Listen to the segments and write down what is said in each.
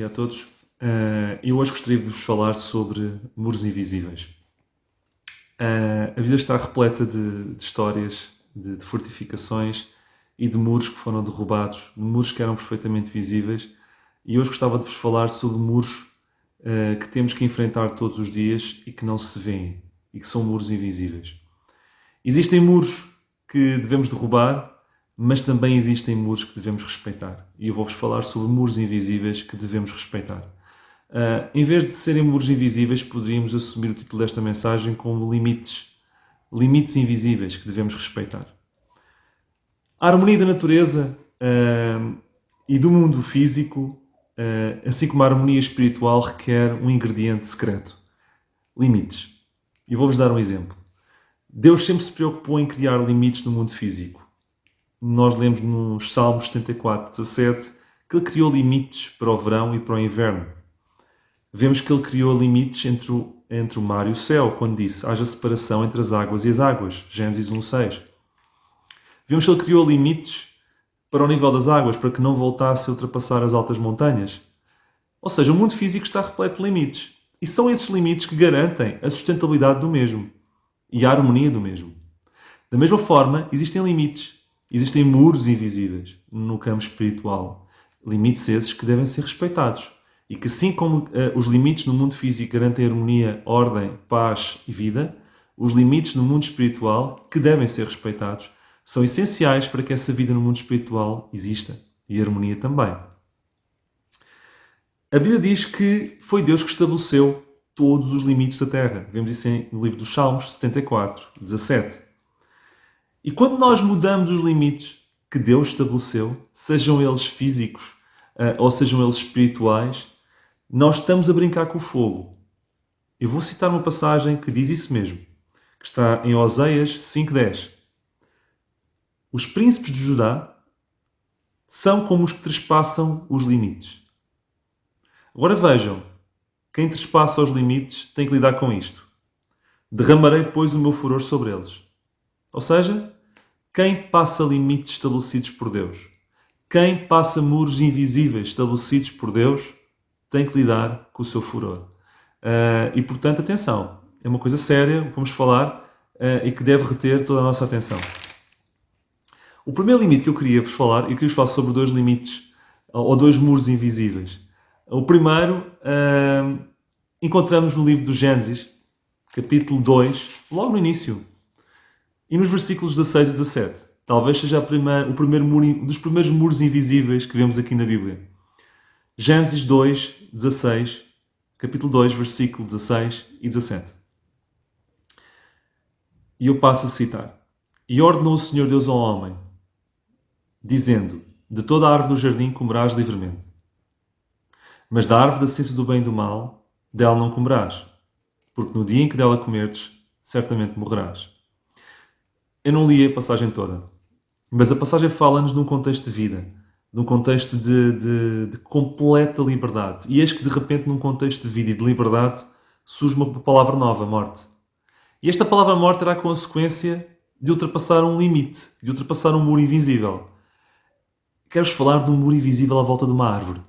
dia a todos. Eu hoje gostaria de vos falar sobre muros invisíveis. A vida está repleta de histórias, de fortificações e de muros que foram derrubados, de muros que eram perfeitamente visíveis. E hoje gostava de vos falar sobre muros que temos que enfrentar todos os dias e que não se veem, e que são muros invisíveis. Existem muros que devemos derrubar, mas também existem muros que devemos respeitar. E eu vou-vos falar sobre muros invisíveis que devemos respeitar. Em vez de serem muros invisíveis, poderíamos assumir o título desta mensagem como limites. Limites invisíveis que devemos respeitar. A harmonia da natureza e do mundo físico, assim como a harmonia espiritual, requer um ingrediente secreto. Limites. E vou-vos dar um exemplo. Deus sempre se preocupou em criar limites no mundo físico. Nós lemos nos Salmos 74, 17, que Ele criou limites para o verão e para o inverno. Vemos que Ele criou limites entre o mar e o céu, quando disse, haja separação entre as águas e as águas. Gênesis 1, 6. Vemos que Ele criou limites para o nível das águas, para que não voltasse a ultrapassar as altas montanhas. Ou seja, o mundo físico está repleto de limites. E são esses limites que garantem a sustentabilidade do mesmo e a harmonia do mesmo. Da mesma forma, existem limites. Existem muros invisíveis no campo espiritual. Limites esses que devem ser respeitados. E que assim como os limites no mundo físico garantem harmonia, ordem, paz e vida, os limites no mundo espiritual, que devem ser respeitados, são essenciais para que essa vida no mundo espiritual exista. E a harmonia também. A Bíblia diz que foi Deus que estabeleceu todos os limites da terra. Vemos isso no livro dos Salmos 74, 17. E quando nós mudamos os limites que Deus estabeleceu, sejam eles físicos ou sejam eles espirituais, nós estamos a brincar com o fogo. Eu vou citar uma passagem que diz isso mesmo, que está em Oséias 5:10. Os príncipes de Judá são como os que trespassam os limites. Agora vejam, quem trespassa os limites tem que lidar com isto. Derramarei, pois, o meu furor sobre eles. Ou seja, quem passa limites estabelecidos por Deus, quem passa muros invisíveis estabelecidos por Deus, tem que lidar com o seu furor. E, portanto, atenção. É uma coisa séria, que vamos falar, e que deve reter toda a nossa atenção. O primeiro limite que eu queria vos falar, eu queria vos falar sobre dois limites, ou dois muros invisíveis. O primeiro, encontramos no livro do Gênesis, capítulo 2, logo no início. E nos versículos 16 e 17. Talvez seja o primeiro muro, um dos primeiros muros invisíveis que vemos aqui na Bíblia. Gênesis 2, 16, capítulo 2, versículo 16 e 17. E eu passo a citar. E ordenou o Senhor Deus ao homem, dizendo, de toda a árvore do jardim comerás livremente. Mas da árvore da ciência do bem e do mal, dela não comerás, porque no dia em que dela comerdes, certamente morrerás. Eu não li a passagem toda, mas a passagem fala-nos de um contexto de vida, de um contexto de completa liberdade. E eis que, de repente, num contexto de vida e de liberdade, surge uma palavra nova, morte. E esta palavra morte era a consequência de ultrapassar um limite, de ultrapassar um muro invisível. Quero-vos falar de um muro invisível à volta de uma árvore.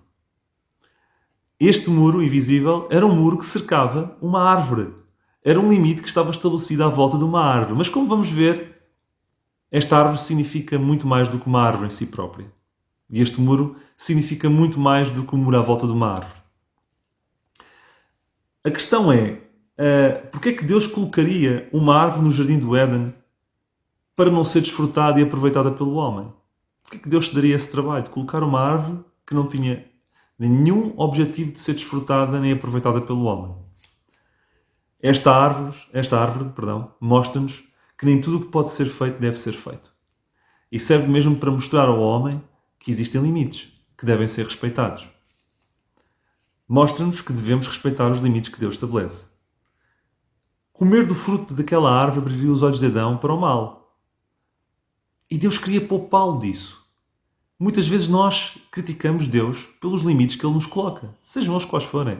Este muro invisível era um muro que cercava uma árvore. Era um limite que estava estabelecido à volta de uma árvore. Mas como vamos ver, esta árvore significa muito mais do que uma árvore em si própria. E este muro significa muito mais do que um muro à volta de uma árvore. A questão é, porque é que Deus colocaria uma árvore no jardim do Éden para não ser desfrutada e aproveitada pelo homem? Porque é que Deus se daria esse trabalho de colocar uma árvore que não tinha nenhum objetivo de ser desfrutada nem aproveitada pelo homem? Esta árvore, mostra-nos que nem tudo o que pode ser feito deve ser feito. E serve mesmo para mostrar ao homem que existem limites que devem ser respeitados. Mostra-nos que devemos respeitar os limites que Deus estabelece. Comer do fruto daquela árvore abriria os olhos de Adão para o mal. E Deus queria poupá-lo disso. Muitas vezes nós criticamos Deus pelos limites que Ele nos coloca, sejam eles quais forem.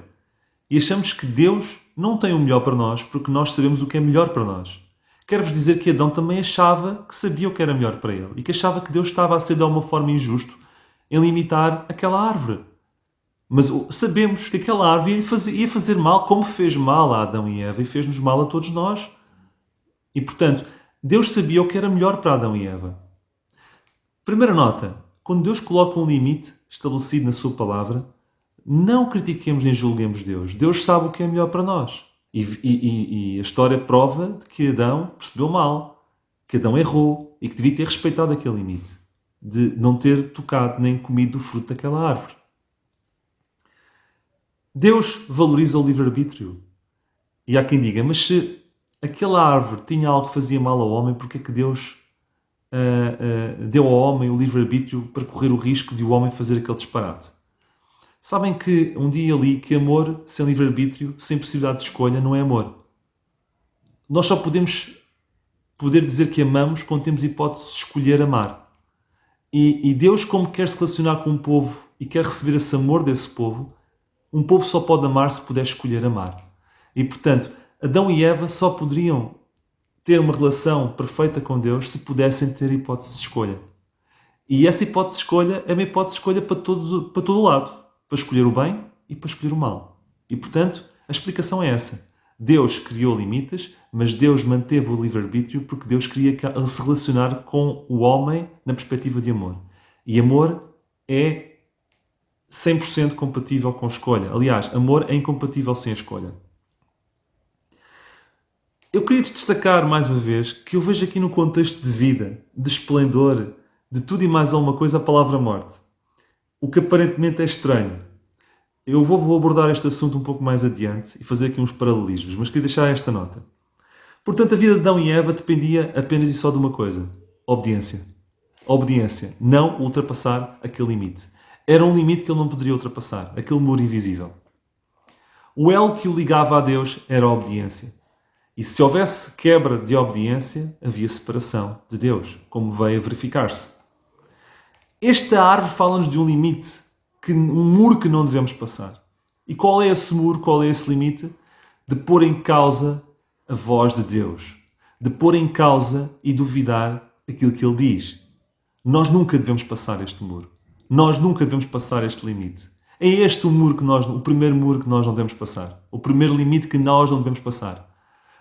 E achamos que Deus não tem o melhor para nós porque nós sabemos o que é melhor para nós. Quero-vos dizer que Adão também achava que sabia o que era melhor para ele e que achava que Deus estava a ser de alguma forma injusto em limitar aquela árvore. Mas sabemos que aquela árvore ia fazer mal, como fez mal a Adão e Eva, e fez-nos mal a todos nós. E, portanto, Deus sabia o que era melhor para Adão e Eva. Primeira nota, quando Deus coloca um limite estabelecido na sua palavra, não critiquemos nem julguemos Deus. Deus sabe o que é melhor para nós. E a história prova de que Adão percebeu mal, que Adão errou e que devia ter respeitado aquele limite, de não ter tocado nem comido do fruto daquela árvore. Deus valoriza o livre-arbítrio. E há quem diga, mas se aquela árvore tinha algo que fazia mal ao homem, porque é que Deus deu ao homem o livre-arbítrio para correr o risco de o homem fazer aquele disparate? Sabem que um dia li que amor sem livre-arbítrio, sem possibilidade de escolha, não é amor. Nós só podemos poder dizer que amamos quando temos hipótese de escolher amar. E Deus, como quer se relacionar com um povo e quer receber esse amor desse povo, um povo só pode amar se puder escolher amar. E, portanto, Adão e Eva só poderiam ter uma relação perfeita com Deus se pudessem ter hipótese de escolha. E essa hipótese de escolha é uma hipótese de escolha para todo o lado. Para escolher o bem e para escolher o mal. E, portanto, a explicação é essa. Deus criou limites, mas Deus manteve o livre-arbítrio porque Deus queria se relacionar com o homem na perspectiva de amor. E amor é 100% compatível com escolha. Aliás, amor é incompatível sem a escolha. Eu queria destacar mais uma vez que eu vejo aqui no contexto de vida, de esplendor, de tudo e mais alguma coisa, a palavra morte. O que aparentemente é estranho. Eu vou abordar este assunto um pouco mais adiante e fazer aqui uns paralelismos, mas queria deixar esta nota. Portanto, a vida de Adão e Eva dependia apenas e só de uma coisa: obediência. Obediência. Não ultrapassar aquele limite. Era um limite que ele não poderia ultrapassar, aquele muro invisível. O elo que o ligava a Deus era a obediência. E se houvesse quebra de obediência, havia separação de Deus, como veio a verificar-se. Esta árvore fala-nos de um limite, um muro que não devemos passar. E qual é esse muro, qual é esse limite? De pôr em causa a voz de Deus. De pôr em causa e duvidar aquilo que Ele diz. Nós nunca devemos passar este muro. Nós nunca devemos passar este limite. É este o primeiro muro que nós não devemos passar. O primeiro limite que nós não devemos passar.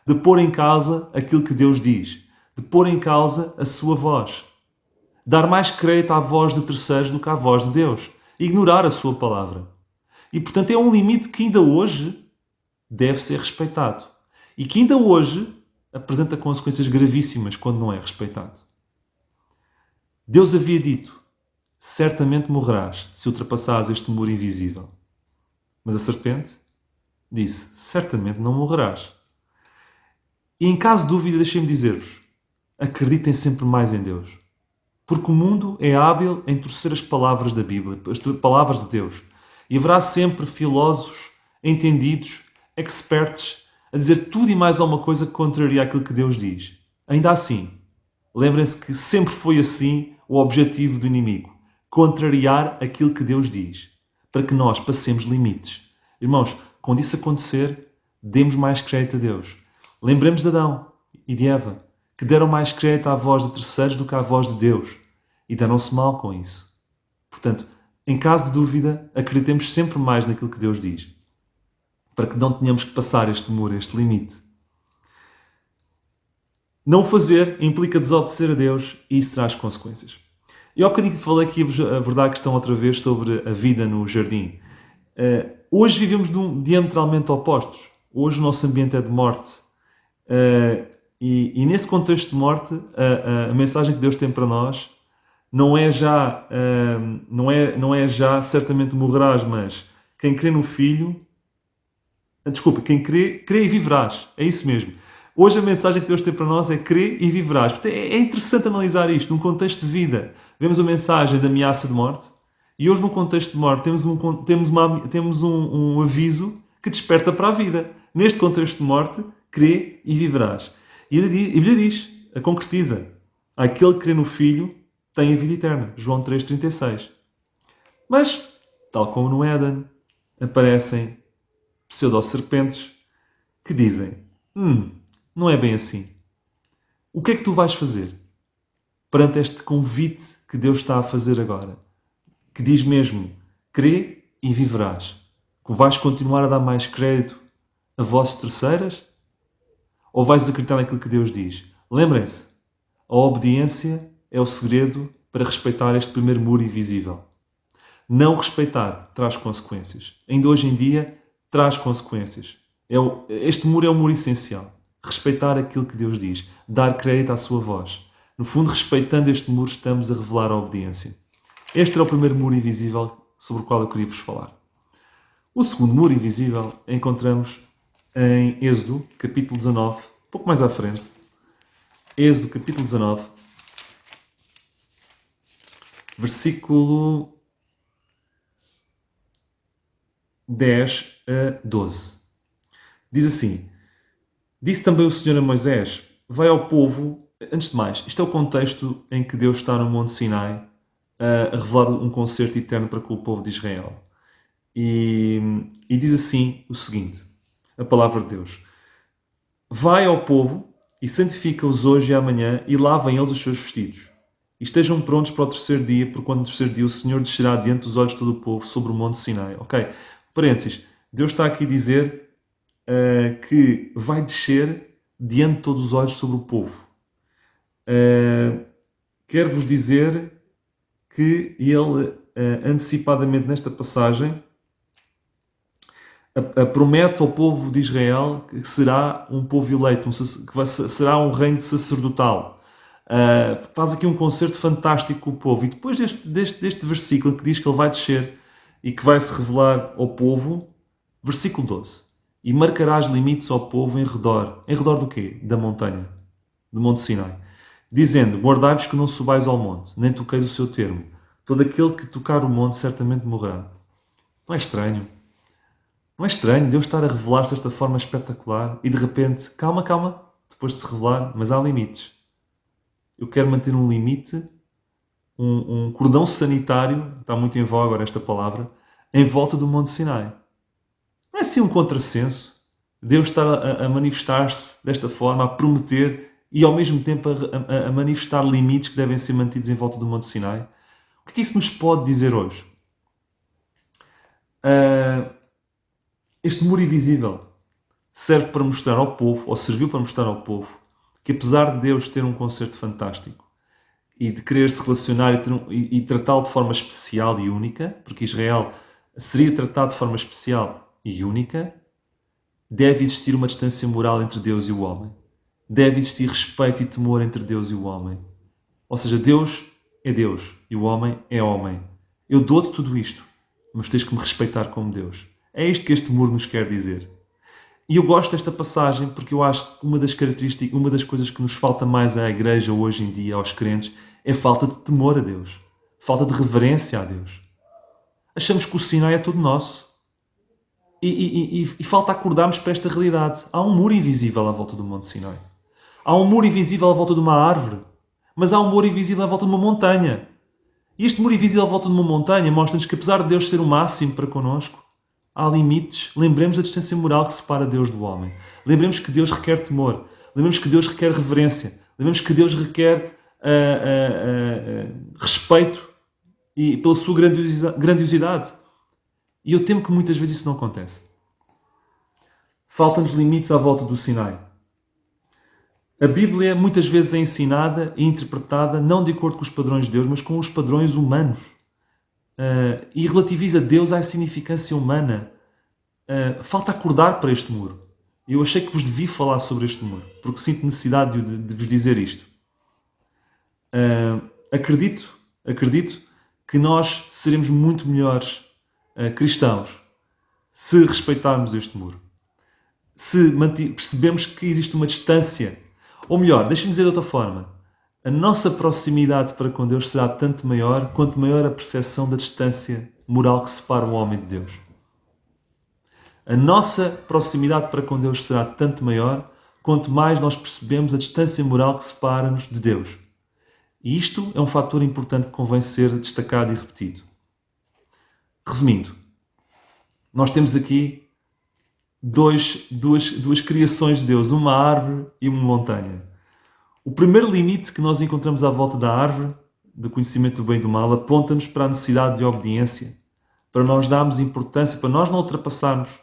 De pôr em causa aquilo que Deus diz. De pôr em causa a sua voz. Dar mais crédito à voz de terceiros do que à voz de Deus. Ignorar a sua palavra. E, portanto, é um limite que ainda hoje deve ser respeitado. E que ainda hoje apresenta consequências gravíssimas quando não é respeitado. Deus havia dito: certamente morrerás se ultrapassares este muro invisível. Mas a serpente disse: certamente não morrerás. E em caso de dúvida, deixem-me dizer-vos: acreditem sempre mais em Deus. Porque o mundo é hábil em torcer as palavras da Bíblia, as palavras de Deus. E haverá sempre filósofos, entendidos, experts, a dizer tudo e mais alguma coisa que contraria aquilo que Deus diz. Ainda assim, lembrem-se que sempre foi assim o objetivo do inimigo: contrariar aquilo que Deus diz, para que nós passemos limites. Irmãos, quando isso acontecer, demos mais crédito a Deus. Lembremos de Adão e de Eva, que deram mais crédito à voz de terceiros do que à voz de Deus, e deram-se mal com isso. Portanto, em caso de dúvida, acreditemos sempre mais naquilo que Deus diz, para que não tenhamos que passar este muro, este limite. Não o fazer implica desobedecer a Deus e isso traz consequências. Eu há bocadinho falei aqui a verdade questão outra vez sobre a vida no jardim. Hoje vivemos diametralmente opostos. Hoje o nosso ambiente é de morte. E nesse contexto de morte, a mensagem que Deus tem para nós não é já certamente morrerás, mas quem crê no Filho... Desculpa, quem crê e viverás. É isso mesmo. Hoje a mensagem que Deus tem para nós é crê e viverás. Portanto, é interessante analisar isto num contexto de vida. Vemos a mensagem da ameaça de morte e hoje no contexto de morte temos um aviso que desperta para a vida. Neste contexto de morte, crê e viverás. E a Bíblia diz, a concretiza: aquele que crê no Filho tem a vida eterna. João 3,36. Mas, tal como no Éden, aparecem pseudo-serpentes que dizem: não é bem assim. O que é que tu vais fazer perante este convite que Deus está a fazer agora? Que diz mesmo: crê e viverás. Vais continuar a dar mais crédito a vozes terceiras? Ou vais acreditar naquilo que Deus diz? Lembrem-se, a obediência é o segredo para respeitar este primeiro muro invisível. Não respeitar traz consequências. Ainda hoje em dia, traz consequências. Este muro é um muro essencial. Respeitar aquilo que Deus diz. Dar crédito à sua voz. No fundo, respeitando este muro, estamos a revelar a obediência. Este é o primeiro muro invisível sobre o qual eu queria vos falar. O segundo muro invisível encontramos em Êxodo, capítulo 19, um pouco mais à frente. Êxodo, capítulo 19, versículo 10 a 12. Diz assim: Disse também o Senhor a Moisés: Vai ao povo. Antes de mais, isto é o contexto em que Deus está no Monte Sinai a revelar um concerto eterno para com o povo de Israel. E diz assim o seguinte, a palavra de Deus: Vai ao povo e santifica-os hoje e amanhã e lavem eles os seus vestidos. E estejam prontos para o terceiro dia, porque quando no terceiro dia o Senhor descerá diante dos olhos de todo o povo sobre o Monte Sinai. Ok? Parênteses. Deus está aqui a dizer que vai descer diante de todos os olhos sobre o povo. Quero-vos dizer que ele, antecipadamente nesta passagem, promete ao povo de Israel que será um povo eleito, será um reino sacerdotal. Faz aqui um concerto fantástico com o povo. E depois deste versículo que diz que ele vai descer e que vai se revelar ao povo, versículo 12: E marcarás limites ao povo em redor. Em redor do quê? Da montanha, do Monte Sinai. Dizendo: Guardai-vos que não subais ao monte, nem toqueis o seu termo. Todo aquele que tocar o monte certamente morrerá. Não é estranho? Não é estranho Deus estar a revelar-se desta forma espetacular e de repente, calma, depois de se revelar, mas há limites. Eu quero manter um limite, um cordão sanitário, está muito em voga agora esta palavra, em volta do Monte Sinai. Não é assim um contrassenso? Deus está a manifestar-se desta forma, a prometer e ao mesmo tempo a manifestar limites que devem ser mantidos em volta do Monte Sinai. O que é que isso nos pode dizer hoje? Este muro invisível serve para mostrar ao povo, ou serviu para mostrar ao povo, que apesar de Deus ter um concerto fantástico e de querer se relacionar e tratá-lo de forma especial e única, porque Israel seria tratado de forma especial e única, deve existir uma distância moral entre Deus e o homem. Deve existir respeito e temor entre Deus e o homem. Ou seja, Deus é Deus e o homem é homem. Eu dou-te tudo isto, mas tens que me respeitar como Deus. É isto que este muro nos quer dizer. E eu gosto desta passagem porque eu acho que uma das características, uma das coisas que nos falta mais à igreja hoje em dia, aos crentes, é falta de temor a Deus. Falta de reverência a Deus. Achamos que o Sinai é todo nosso. E falta acordarmos para esta realidade. Há um muro invisível à volta do Monte Sinai. Há um muro invisível à volta de uma árvore. Mas há um muro invisível à volta de uma montanha. E este muro invisível à volta de uma montanha mostra-nos que, apesar de Deus ser o máximo para connosco, há limites. Lembremos da distância moral que separa Deus do homem. Lembremos que Deus requer temor. Lembremos que Deus requer reverência. Lembremos que Deus requer respeito e pela sua grandiosidade. E eu temo que muitas vezes isso não acontece. Faltam-nos limites à volta do Sinai. A Bíblia muitas vezes é ensinada e interpretada não de acordo com os padrões de Deus, mas com os padrões humanos. E relativiza Deus à significância humana. Falta acordar para este muro. Eu achei que vos devia falar sobre este muro, porque sinto necessidade de vos dizer isto. Acredito que nós seremos muito melhores cristãos se respeitarmos este muro. Se percebemos que existe uma distância, ou melhor, deixem-me dizer de outra forma, a nossa proximidade para com Deus será tanto maior quanto maior a percepção da distância moral que separa o homem de Deus. A nossa proximidade para com Deus será tanto maior quanto mais nós percebemos a distância moral que separa-nos de Deus. E isto é um fator importante que convém ser destacado e repetido. Resumindo, nós temos aqui duas criações de Deus, uma árvore e uma montanha. O primeiro limite que nós encontramos à volta da árvore, do conhecimento do bem e do mal, aponta-nos para a necessidade de obediência, para nós darmos importância, para nós não ultrapassarmos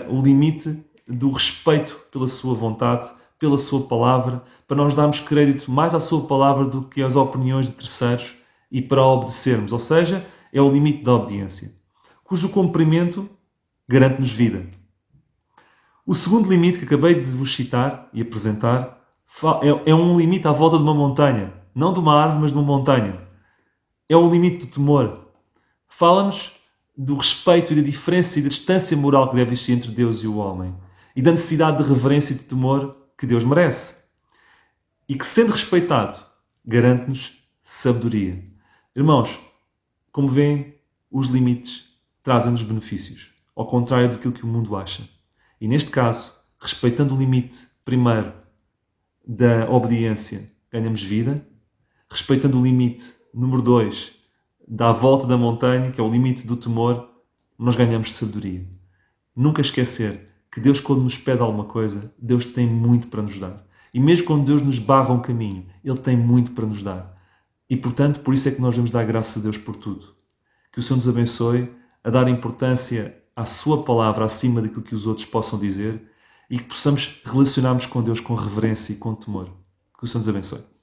o limite do respeito pela sua vontade, pela sua palavra, para nós darmos crédito mais à sua palavra do que às opiniões de terceiros e para obedecermos. Ou seja, é o limite da obediência, cujo cumprimento garante-nos vida. O segundo limite que acabei de vos citar e apresentar é um limite à volta de uma montanha. Não de uma árvore, mas de uma montanha. É o limite do temor. Fala-nos do respeito e da diferença e da distância moral que deve existir entre Deus e o homem. E da necessidade de reverência e de temor que Deus merece. E que, sendo respeitado, garante-nos sabedoria. Irmãos, como veem, os limites trazem-nos benefícios, ao contrário daquilo que o mundo acha. E neste caso, respeitando o limite, primeiro, da obediência, ganhamos vida. Respeitando o limite, número 2, da volta da montanha, que é o limite do temor, nós ganhamos sabedoria. Nunca esquecer que Deus, quando nos pede alguma coisa, Deus tem muito para nos dar. E mesmo quando Deus nos barra um caminho, Ele tem muito para nos dar. E, portanto, por isso é que nós devemos dar graças a Deus por tudo. Que o Senhor nos abençoe a dar importância à sua palavra acima daquilo que os outros possam dizer e que possamos relacionarmos com Deus com reverência e com temor. Que o Senhor nos abençoe.